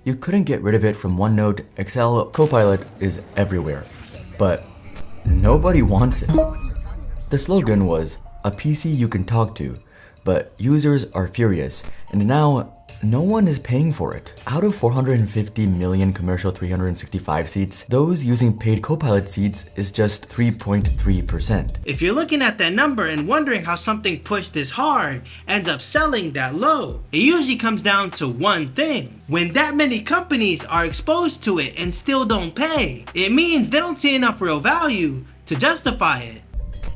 You couldn't get rid of it from OneNote, Excel. Copilot is everywhere, but nobody wants it. The slogan was, "A PC you can talk to," but users are furious, and now no one is paying for it. Out of 450 million commercial 365 seats, those using paid Copilot seats is just 3.3%. If you're looking at that number and wondering how something pushed this hard ends up selling that low, it usually comes down to one thing. When that many companies are exposed to it and still don't pay, it means they don't see enough real value to justify it.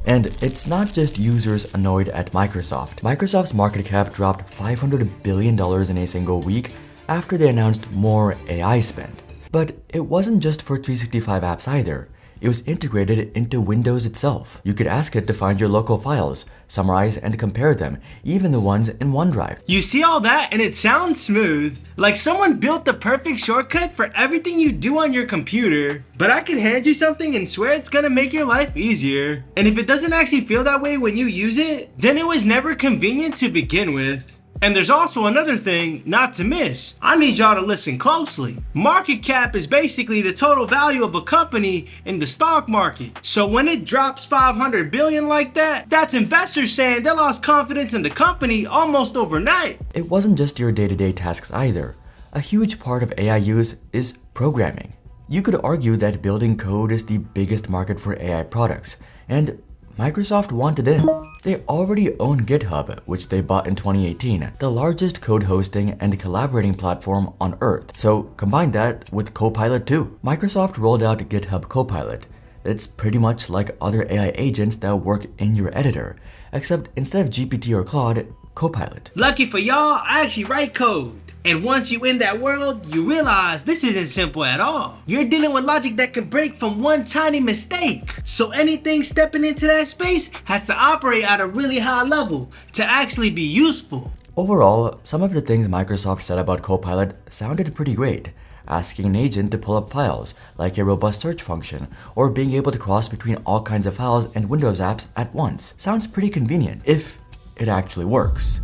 And it's not just users annoyed at Microsoft. Microsoft's market cap dropped $500 billion in a single week after they announced more AI spend. But it wasn't just for 365 apps either. It was integrated into Windows itself. You could ask it to find your local files, summarize and compare them, even the ones in OneDrive. You see all that and it sounds smooth, like someone built the perfect shortcut for everything you do on your computer. But I can hand you something and swear it's gonna make your life easier. And if it doesn't actually feel that way when you use it, then it was never convenient to begin with. And there's also another thing not to miss. I need y'all to listen closely. Market cap is basically the total value of a company in the stock market. So when it drops 500 billion like that, that's investors saying they lost confidence in the company almost overnight. It wasn't just your day-to-day tasks either. A huge part of AI use is programming. You could argue that building code is the biggest market for AI products, and Microsoft wanted in. They already own GitHub, which they bought in 2018, the largest code hosting and collaborating platform on Earth. So combine that with Copilot too. Microsoft rolled out GitHub Copilot. It's pretty much like other AI agents that work in your editor, except instead of GPT or Claude, Copilot. Lucky for y'all, I actually write code. And once you in that world, you realize this isn't simple at all. You're dealing with logic that can break from one tiny mistake. So anything stepping into that space has to operate at a really high level to actually be useful. Overall, some of the things Microsoft said about Copilot sounded pretty great. Asking an agent to pull up files, like a robust search function, or being able to cross between all kinds of files and Windows apps at once. Sounds pretty convenient, if it actually works.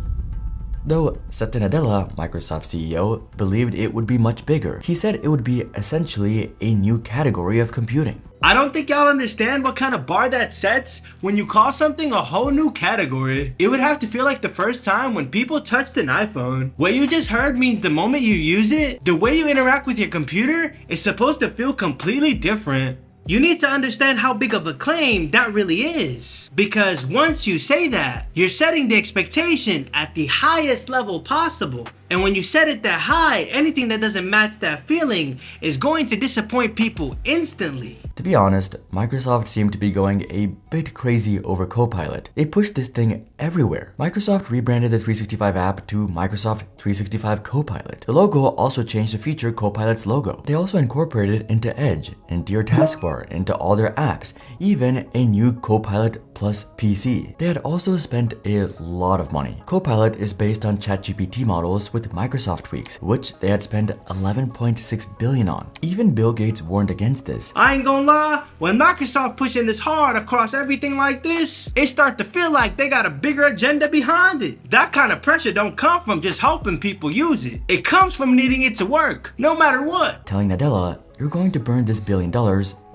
Though Satya Nadella, Microsoft CEO, believed it would be much bigger. He said it would be essentially a new category of computing. I don't think y'all understand what kind of bar that sets when you call something a whole new category. It would have to feel like the first time when people touched an iPhone. What you just heard means the moment you use it, the way you interact with your computer is supposed to feel completely different. You need to understand how big of a claim that really is. Because once you say that, you're setting the expectation at the highest level possible. And when you set it that high, anything that doesn't match that feeling is going to disappoint people instantly. To be honest, Microsoft seemed to be going a bit crazy over Copilot. They pushed this thing everywhere. Microsoft rebranded the 365 app to Microsoft 365 Copilot. The logo also changed to feature Copilot's logo. They also incorporated it into Edge, into your taskbar, into all their apps, even a new Copilot Plus PC. They had also spent a lot of money. Copilot is based on ChatGPT models with Microsoft tweaks, which they had spent $11.6 billion on. Even Bill Gates warned against this. I ain't gonna lie, when Microsoft pushing this hard across everything like this, it start to feel like they got a bigger agenda behind it. That kind of pressure don't come from just helping people use it. It comes from needing it to work, no matter what. Telling Nadella, "You're going to burn this $1 billion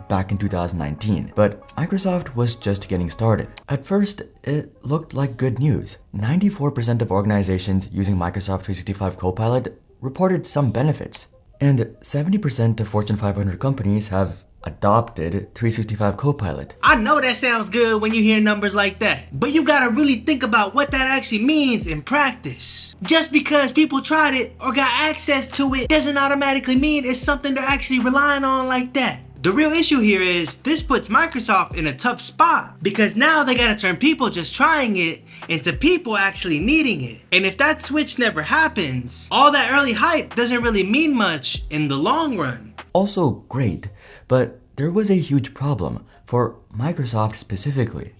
back in 2019, but Microsoft was just getting started. At first, it looked like good news. 94% of organizations using Microsoft 365 Copilot reported some benefits, and 70% of Fortune 500 companies have adopted 365 Copilot. I know that sounds good when you hear numbers like that, but you gotta really think about what that actually means in practice. Just because people tried it or got access to it doesn't automatically mean it's something they're actually relying on like that. The real issue here is this puts Microsoft in a tough spot because now they gotta turn people just trying it into people actually needing it. And if that switch never happens, all that early hype doesn't really mean much in the long run. Also great, but there was a huge problem for Microsoft specifically.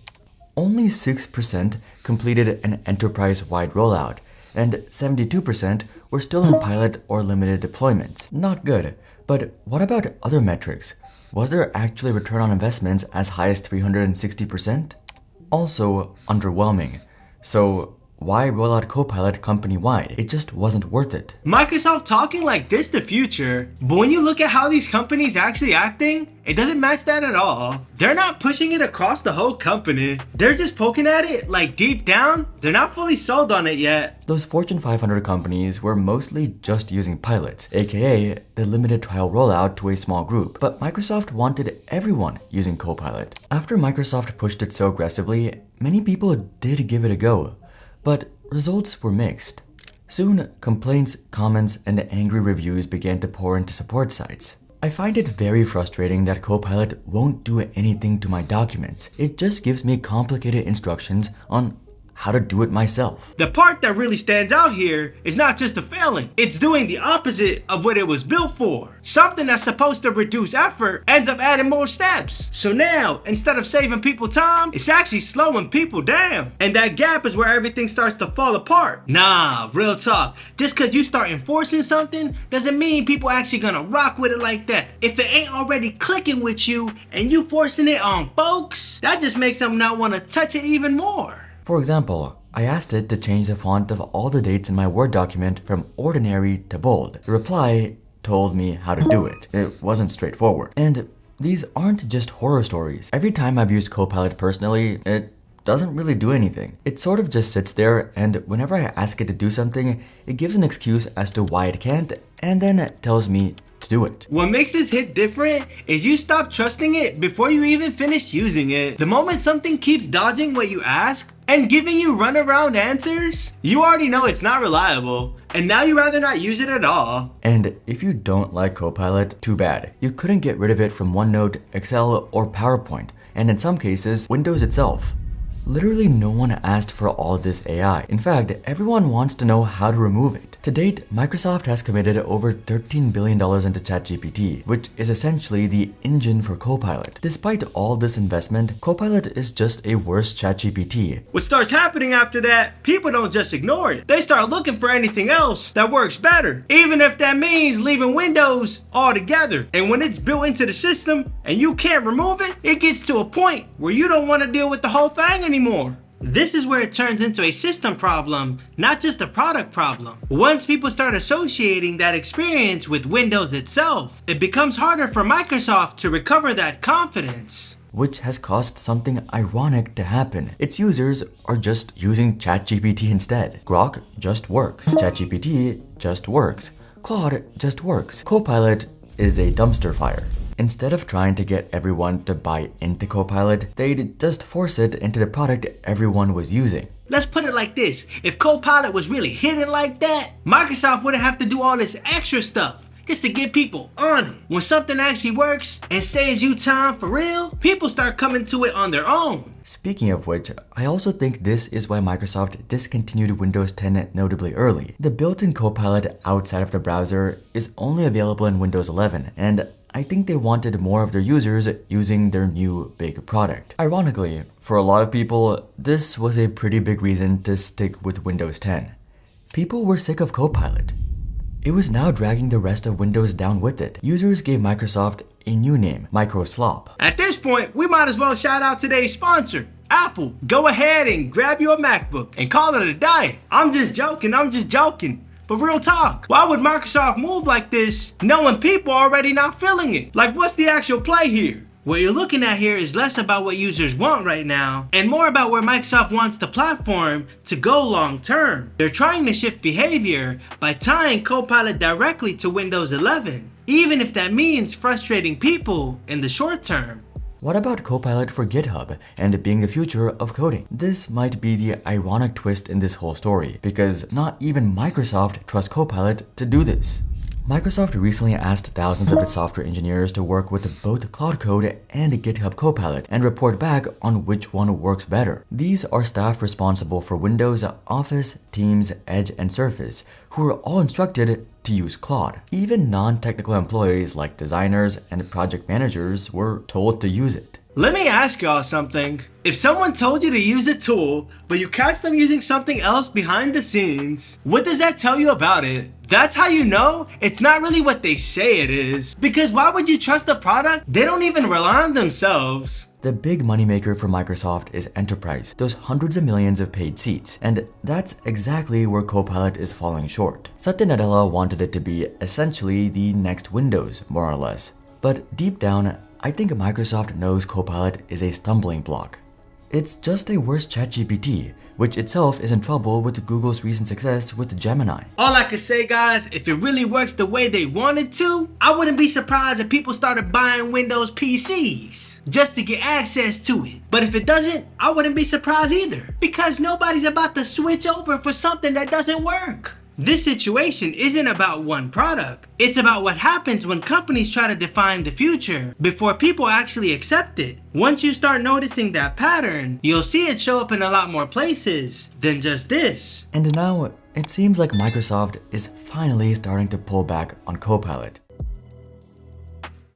Only 6% completed an enterprise-wide rollout, and 72% were still in pilot or limited deployments. Not good, but what about other metrics? Was there actually return on investments as high as 360%? Also underwhelming. So why roll out Copilot company-wide? It just wasn't worth it. Microsoft talking like this the future, but when you look at how these companies actually acting, it doesn't match that at all. They're not pushing it across the whole company. They're just poking at it like deep down, they're not fully sold on it yet. Those Fortune 500 companies were mostly just using pilots, aka the limited trial rollout to a small group, but Microsoft wanted everyone using Copilot. After Microsoft pushed it so aggressively, many people did give it a go, but results were mixed. Soon, complaints, comments, and angry reviews began to pour into support sites. I find it very frustrating that Copilot won't do anything to my documents. It just gives me complicated instructions on how to do it myself. The part that really stands out here is not just a failing, it's doing the opposite of what it was built for. Something that's supposed to reduce effort ends up adding more steps. So now, instead of saving people time, it's actually slowing people down. And that gap is where everything starts to fall apart. Nah, real talk, just cause you start enforcing something doesn't mean people actually gonna rock with it like that. If it ain't already clicking with you and you forcing it on folks, that just makes them not wanna touch it even more. For example, I asked it to change the font of all the dates in my Word document from ordinary to bold. The reply told me how to do it. It wasn't straightforward. And these aren't just horror stories. Every time I've used Copilot personally, it doesn't really do anything. It sort of just sits there, and whenever I ask it to do something, it gives an excuse as to why it can't, and then it tells me to do it. What makes this hit different is you stop trusting it before you even finish using it. The moment something keeps dodging what you asked and giving you runaround answers, you already know it's not reliable, and now you rather not use it at all. And if you don't like Copilot, too bad. You couldn't get rid of it from OneNote, Excel, or PowerPoint, and in some cases, Windows itself. Literally no one asked for all this AI. In fact, everyone wants to know how to remove it. To date, Microsoft has committed over $13 billion into ChatGPT, which is essentially the engine for Copilot. Despite all this investment, Copilot is just a worse ChatGPT. What starts happening after that, people don't just ignore it. They start looking for anything else that works better, even if that means leaving Windows altogether. And when it's built into the system and you can't remove it, it gets to a point where you don't want to deal with the whole thing anymore. This is where it turns into a system problem, not just a product problem. Once people start associating that experience with Windows itself, it becomes harder for Microsoft to recover that confidence. Which has caused something ironic to happen. Its users are just using ChatGPT instead. Grok just works. ChatGPT just works. Claude just works. Copilot is a dumpster fire. Instead of trying to get everyone to buy into Copilot, they'd just force it into the product everyone was using. Let's put it like this, if Copilot was really hidden like that, Microsoft wouldn't have to do all this extra stuff just to get people on it. When something actually works and saves you time for real, people start coming to it on their own. Speaking of which, I also think this is why Microsoft discontinued Windows 10 notably early. The built-in Copilot outside of the browser is only available in Windows 11, and I think they wanted more of their users using their new big product. Ironically, for a lot of people, this was a pretty big reason to stick with Windows 10. People were sick of Copilot. It was now dragging the rest of Windows down with it. Users gave Microsoft a new name, Microslop. At this point, we might as well shout out today's sponsor, Apple. Go ahead and grab your MacBook and call it a day. I'm just joking. But real talk, why would Microsoft move like this knowing people are already not feeling it? Like, what's the actual play here? What you're looking at here is less about what users want right now and more about where Microsoft wants the platform to go long term. They're trying to shift behavior by tying Copilot directly to Windows 11, even if that means frustrating people in the short term. What about Copilot for GitHub and being the future of coding? This might be the ironic twist in this whole story, because not even Microsoft trusts Copilot to do this. Microsoft recently asked thousands of its software engineers to work with both Cloud Code and GitHub Copilot and report back on which one works better. These are staff responsible for Windows, Office, Teams, Edge, and Surface, who are all instructed to use Claude. Even non-technical employees like designers and project managers were told to use it. Let me ask y'all something. If someone told you to use a tool, but you catch them using something else behind the scenes, what does that tell you about it? That's how you know it's not really what they say it is. Because why would you trust a product they don't even rely on themselves? The big moneymaker for Microsoft is Enterprise, those hundreds of millions of paid seats, and that's exactly where Copilot is falling short. Satya Nadella wanted it to be essentially the next Windows, more or less. But deep down, I think Microsoft knows Copilot is a stumbling block. It's just a worse ChatGPT, which itself is in trouble with Google's recent success with Gemini. All I can say, guys, if it really works the way they want it to, I wouldn't be surprised if people started buying Windows PCs just to get access to it. But if it doesn't, I wouldn't be surprised either, because nobody's about to switch over for something that doesn't work. This situation isn't about one product. It's about what happens when companies try to define the future before people actually accept it. Once you start noticing that pattern, you'll see it show up in a lot more places than just this. And now, it seems like Microsoft is finally starting to pull back on Copilot.